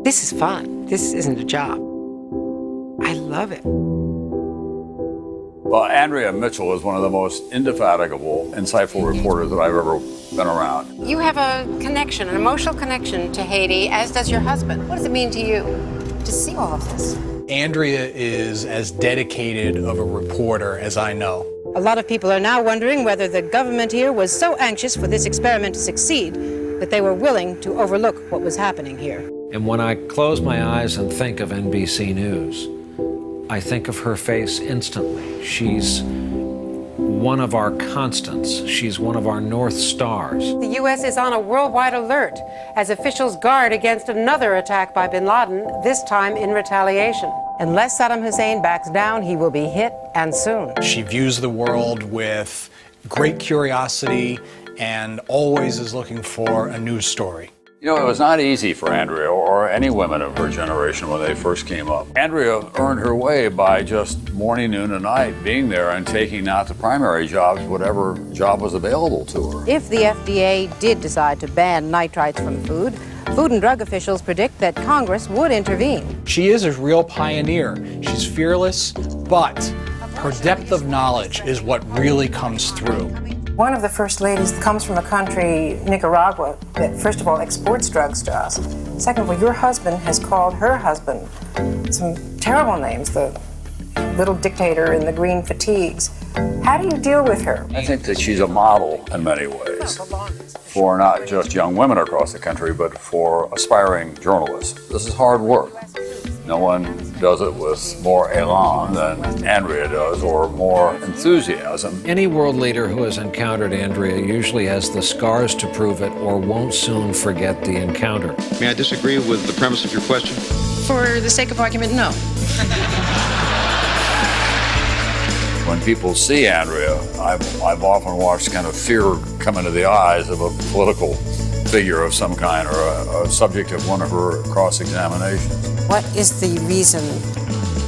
This is fun. This isn't a job. I love it. Well, Andrea Mitchell is one of the most indefatigable, insightful reporters that I've ever been around. You have a connection, an emotional connection to Haiti, as does your husband. What does it mean to you to see all of this? Andrea is as dedicated of a reporter as I know. A lot of people are now wondering whether the government here was so anxious for this experiment to succeed that they were willing to overlook what was happening here. And when I close my eyes and think of NBC News, I think of her face instantly. She's one of our constants. She's one of our North Stars. The U.S. is on a worldwide alert as officials guard against another attack by bin Laden, this time in retaliation. Unless Saddam Hussein backs down, he will be hit, and soon. She views the world with great curiosity and always is looking for a news story. You know, it was not easy for Andrea or any women of her generation when they first came up. Andrea earned her way by just morning, noon, and night being there and taking not the primary jobs, whatever job was available to her. If the FDA did decide to ban nitrites from food, Food and Drug officials predict that Congress would intervene. She is a real pioneer. She's fearless, but her depth of knowledge is what really comes through. One of the first ladies comes from a country, Nicaragua, that first of all exports drugs to us. Second of all, your husband has called her husband some terrible names, the little dictator in the green fatigues. How do you deal with her? I think that she's a model in many ways for not just young women across the country, but for aspiring journalists. This is hard work. No one does it with more elan than Andrea does, or more enthusiasm. Any world leader who has encountered Andrea usually has the scars to prove it or won't soon forget the encounter. May I disagree with the premise of your question? For the sake of argument, no. When people see Andrea, I've often watched kind of fear come into the eyes of a political figure of some kind, or a subject of one of her cross-examinations. What is the reason,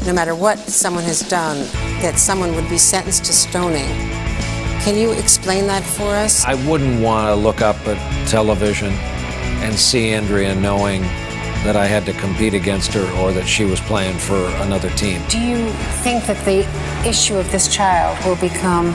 no matter what someone has done, that someone would be sentenced to stoning? Can you explain that for us? I wouldn't want to look up at television and see Andrea knowing that I had to compete against her or that she was playing for another team. Do you think that the issue of this child will become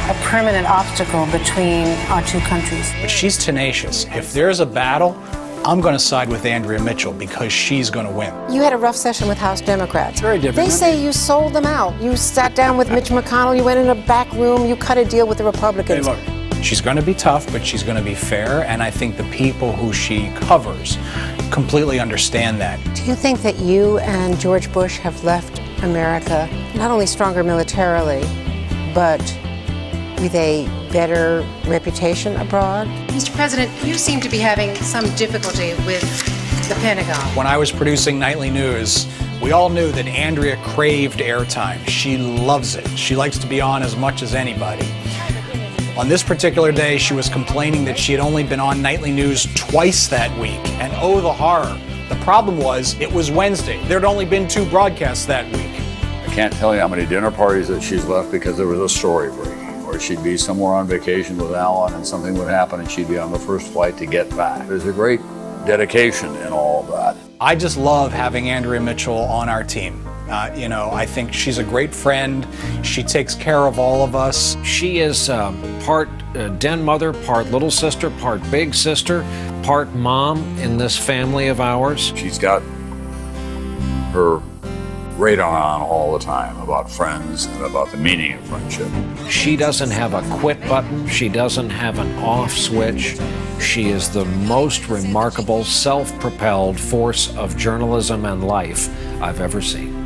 a permanent obstacle between our two countries? But she's tenacious. If there's a battle, I'm going to side with Andrea Mitchell because she's going to win. You had a rough session with House Democrats. Very different. They say you sold them out. You sat down with Mitch McConnell, you went in a back room, you cut a deal with the Republicans. Hey, look, she's going to be tough, but she's going to be fair, and I think the people who she covers completely understand that. Do you think that you and George Bush have left America not only stronger militarily, but with a better reputation abroad? Mr. President, you seem to be having some difficulty with the Pentagon. When I was producing Nightly News, we all knew that Andrea craved airtime. She loves it. She likes to be on as much as anybody. On this particular day, she was complaining that she had only been on Nightly News twice that week. And oh, the horror. The problem was, it was Wednesday. There'd only been 2 broadcasts that week. I can't tell you how many dinner parties that she's left because there was a story breaking. Or she'd be somewhere on vacation with Alan and something would happen and she'd be on the first flight to get back. There's a great dedication in all of that. I just love having Andrea Mitchell on our team. I think she's a great friend. She takes care of all of us. She is part den mother, part little sister, part big sister, part mom in this family of ours. She's got her radar on all the time about friends and about the meaning of friendship. She doesn't have a quit button. She doesn't have an off switch. She is the most remarkable, self-propelled force of journalism and life I've ever seen.